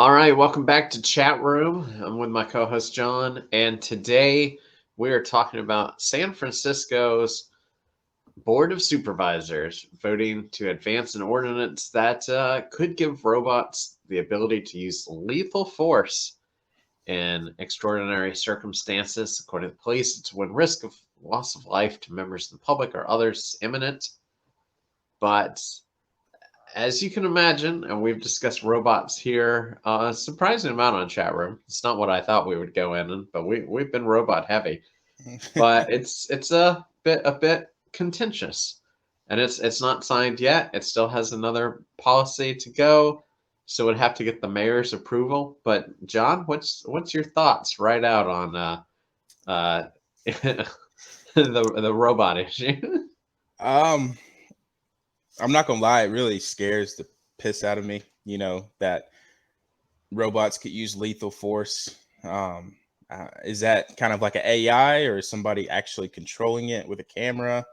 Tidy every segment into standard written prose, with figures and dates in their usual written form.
All right, welcome back to Chat Room. I'm with my co-host John, and today we are talking about San Francisco's Board of Supervisors voting to advance an ordinance that could give robots the ability to use lethal force in extraordinary circumstances. According to the police, it's when risk of loss of life to members of the public or others is imminent. But as you can imagine, and we've discussed robots here a surprising amount on chat room. It's not what I thought we would go in, but we've been robot heavy. But it's a bit contentious, and it's not signed yet. It still has another policy to go, so it'd have to get the mayor's approval. But John, what's your thoughts right out on the robot issue? Um, I'm not gonna lie, it really scares the piss out of me, that robots could use lethal force. Is that kind of like an AI or is somebody actually controlling it with a camera?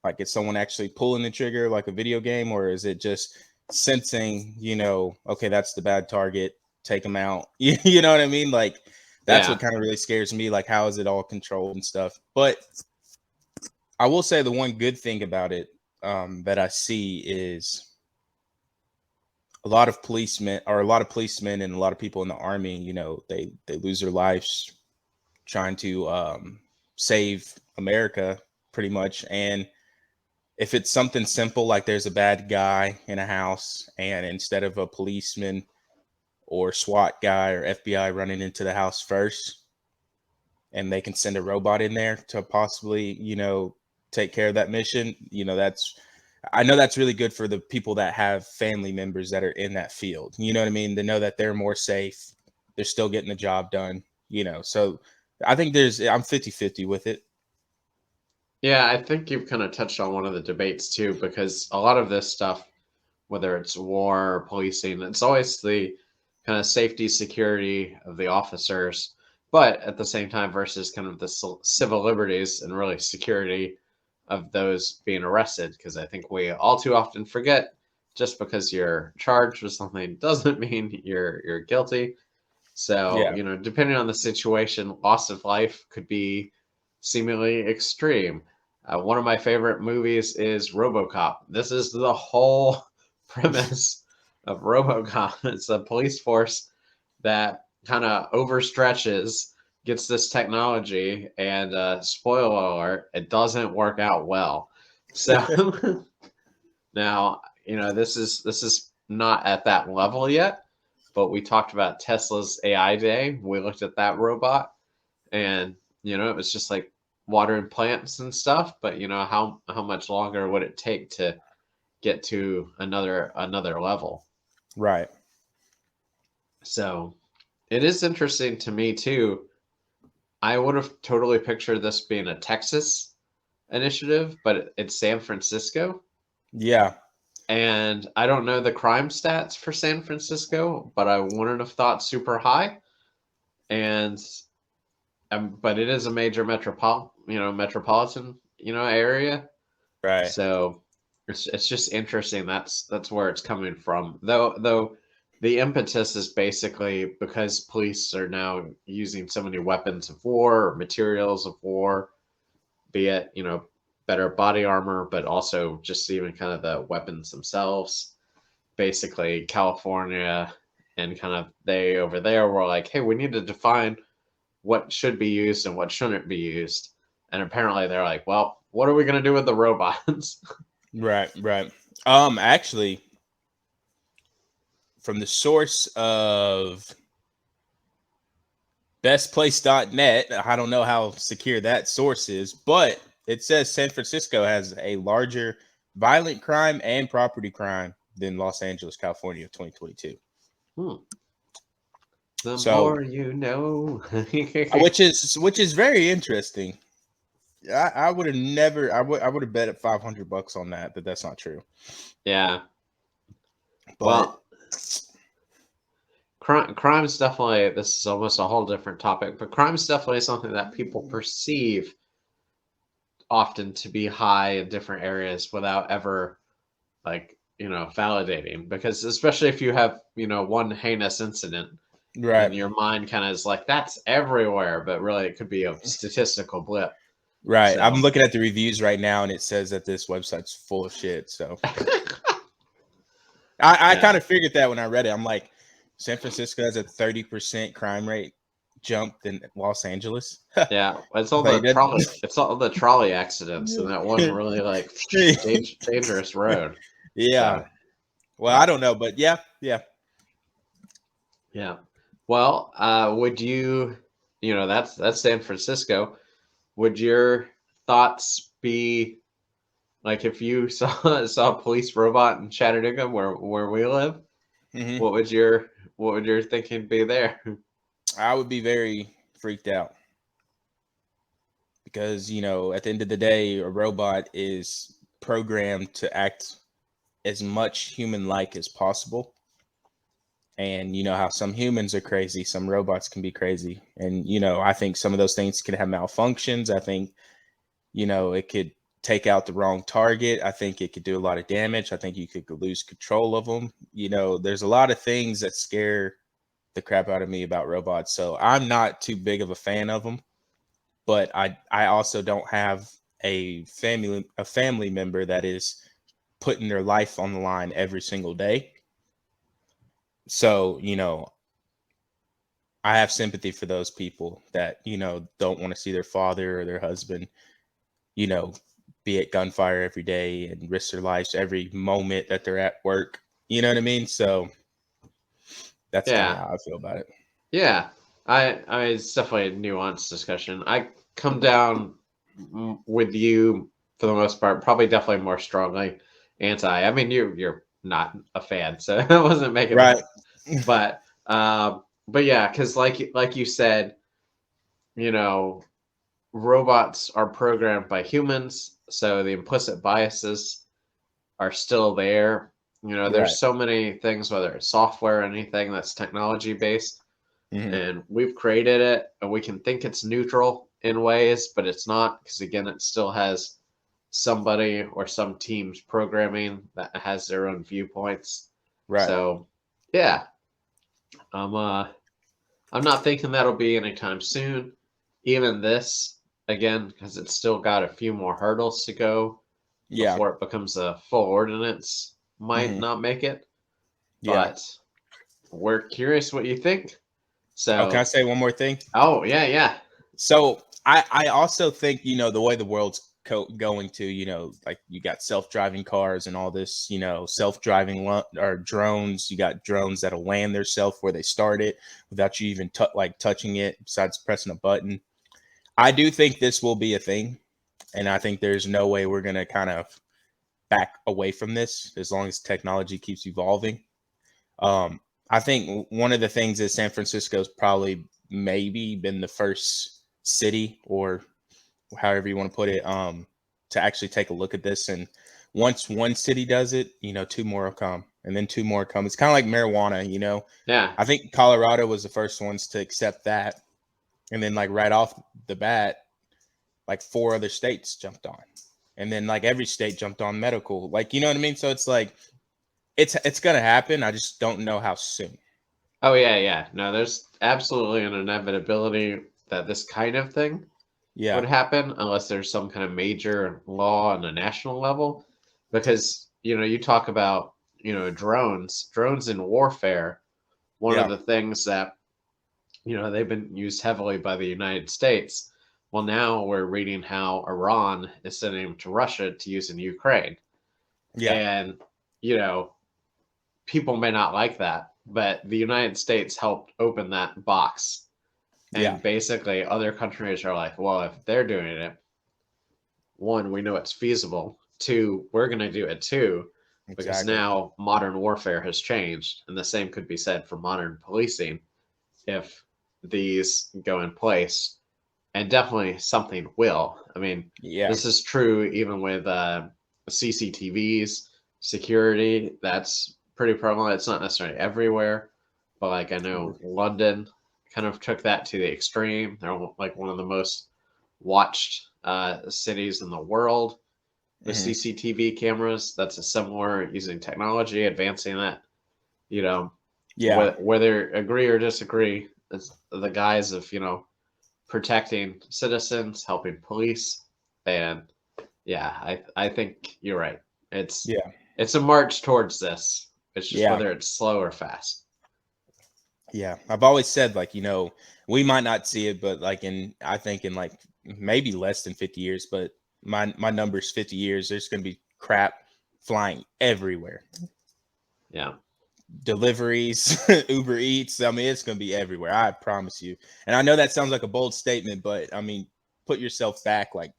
Like, is someone actually pulling the trigger like a video game, or is it just sensing, okay, that's the bad target, take them out? You know what I mean? Like, that's Yeah, what kind of really scares me. Like, how is it all controlled and stuff? But I will say the one good thing about it that I see is a lot of policemen and a lot of people in the army, they lose their lives trying to save America pretty much. And if it's something simple, like there's a bad guy in a house and instead of a policeman or SWAT guy or FBI running into the house first, and they can send a robot in there to possibly, take care of that mission, I know that's really good for the people that have family members that are in that field. You know what I mean? They know that they're more safe. They're still getting the job done, So I think I'm 50-50 with it. yeah. I think you've kind of touched on one of the debates too, because a lot of this stuff, whether it's war or policing, it's always the kind of safety, security of the officers, but at the same time versus kind of the civil liberties and really security of those being arrested. Because I think we all too often forget just because you're charged with something doesn't mean you're guilty. So, Yeah. depending on the situation, loss of life could be seemingly extreme. One of my favorite movies is Robocop. This is the whole premise of Robocop. It's a police force that kind of overstretches, gets this technology, and spoiler alert, it doesn't work out well. So now, this is not at that level yet, but we talked about Tesla's AI day. We looked at that robot, and it was just like watering plants and stuff. But how much longer would it take to get to another level? Right. So it is interesting to me too. I would have totally pictured this being a Texas initiative, but it's San Francisco. Yeah. And I don't know the crime stats for San Francisco, but I wouldn't have thought super high. And but it is a major metropolitan area. Right. So it's just interesting. That's where it's coming from. Though the impetus is basically because police are now using so many weapons of war or materials of war, be it better body armor, but also just even kind of the weapons themselves. Basically, California and kind of they over there were like, hey, we need to define what should be used and what shouldn't be used. And apparently they're like, well, what are we going to do with the robots? Right. Right. Actually, from the source of bestplace.net, I don't know how secure that source is, but it says San Francisco has a larger violent crime and property crime than Los Angeles, California of 2022. Hmm. The So, more you know. which is very interesting. I would have never. I would have bet at $500 on that that's not true. Yeah. But Well, crime is definitely, this is almost a whole different topic, but crime is definitely something that people perceive often to be high in different areas without ever like validating, because especially if you have, one heinous incident, Right. and your mind kind of is like, that's everywhere, but really it could be a statistical blip. Right. I'm So, looking at the reviews right now, and it says that this website's full of shit. So I yeah, kind of figured that when I read it. I'm like, San Francisco has a 30% crime rate jump than Los Angeles. yeah. It's all Like the that. trolley. It's all the trolley accidents and that one really like dangerous road. Yeah. So, Well, I but don't know, but yeah, yeah. yeah. Well, would you, that's San Francisco. Would your thoughts be like if you saw a police robot in Chattanooga, where we live? Hmm. What would your thinking be there? I would be very freaked out because, at the end of the day, a robot is programmed to act as much human like as possible. And you know how some humans are crazy, some robots can be crazy. And, I think some of those things can have malfunctions. I think, it could take out the wrong target. I think it could do a lot of damage. I think you could lose control of them. There's a lot of things that scare the crap out of me about robots. So I'm not too big of a fan of them, but I also don't have a family member that is putting their life on the line every single day. So, I have sympathy for those people that, don't want to see their father or their husband, you know, be at gunfire every day and risk their lives every moment that they're at work. You know what I mean? So that's kind of Yeah, how I feel about it. yeah. It's definitely a nuanced discussion. I come down with you for the most part, probably definitely more strongly anti. I mean, you're not a fan, so I wasn't making Right. that. But but yeah, because like you said, you know, robots are programmed by humans, so the implicit biases are still there. Right. There's so many things, whether it's software or anything that's technology based, Hmm. and we've created it, and we can think it's neutral in ways, but it's not, because again, it still has somebody or some teams programming that has their own viewpoints. Right. So, yeah, I'm uh, I'm not thinking that'll be anytime soon. Even this, again, because it's still got a few more hurdles to go Yeah. before it becomes a full ordinance, might Hmm. not make it. Yeah. But we're curious what you think. Oh, can I So, say one more thing? oh yeah, yeah, So I also think, the way the world's going to, like you got self-driving cars and all this, self-driving or drones. You got drones that'll land themselves where they started without you even touching it, besides pressing a button. I do think this will be a thing, and I think there's no way we're gonna kind of back away from this as long as technology keeps evolving. Um, I think one of the things is San Francisco's probably maybe been the first city, or however you want to put it, to actually take a look at this. And once one city does it, two more will come, and then two more come. It's kind of like marijuana. yeah, I think Colorado was the first ones to accept that, and then like right off the bat, like four other states jumped on, and then like every state jumped on medical. Like, you know what I mean? So it's like it's gonna happen. I just don't know how soon. oh yeah, yeah. No, there's absolutely an inevitability that this kind of thing would Yeah. happen unless there's some kind of major law on a national level. Because, you talk about, drones in warfare. One of Yeah. the things that, they've been used heavily by the United States. Well, now we're reading how Iran is sending them to Russia to use in Ukraine. Yeah. And, you know, people may not like that, but the United States helped open that box. Yeah. And basically, other countries are like, well, if they're doing it, one, we know it's feasible. Two, we're going to do it too, because Exactly. now modern warfare has changed. And the same could be said for modern policing if these go in place. And definitely something will. I mean, Yeah. this is true even with CCTVs, security. That's pretty prevalent. It's not necessarily everywhere, but like I know London kind of took that to the extreme. They're like one of the most watched cities in the world. with Mhm. CCTV cameras. That's a similar using technology, advancing that. You know, Yeah. whether agree or disagree, it's the guise of protecting citizens, helping police, and yeah, I think you're right. It's Yeah. it's a march towards this. It's just Yeah. whether it's slow or fast. Yeah. I've always said, like, we might not see it, but like I think in like maybe less than 50 years, but my number's 50 years, there's gonna be crap flying everywhere. Yeah. Deliveries, Uber Eats. I mean, it's gonna be everywhere. I promise you. And I know that sounds like a bold statement, but I mean, put yourself back like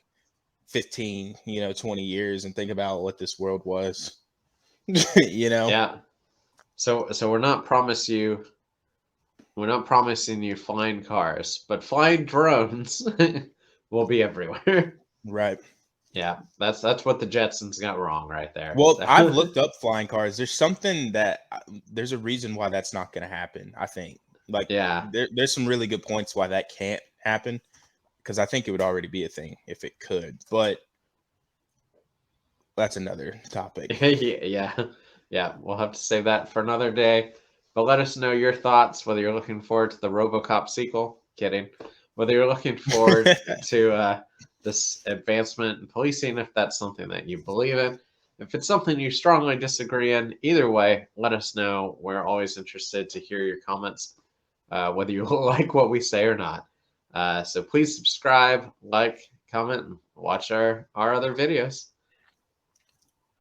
15, 20 years and think about what this world was. you know? Yeah. So we're not promising you flying cars, but flying drones will be everywhere. Right. Yeah, that's what the Jetsons got wrong right there. Well, I've So looked up flying cars. There's something that there's a reason why that's not going to happen. I think like yeah, there's some really good points why that can't happen because I think it would already be a thing if it could. But that's another topic. yeah, yeah. We'll have to save that for another day. But let us know your thoughts. Whether you're looking forward to the RoboCop sequel. Kidding. Whether you're looking forward to this advancement in policing, if that's something that you believe in. If it's something you strongly disagree in, either way, let us know. We're always interested to hear your comments, whether you like what we say or not. So please subscribe, like, comment, and watch our other videos.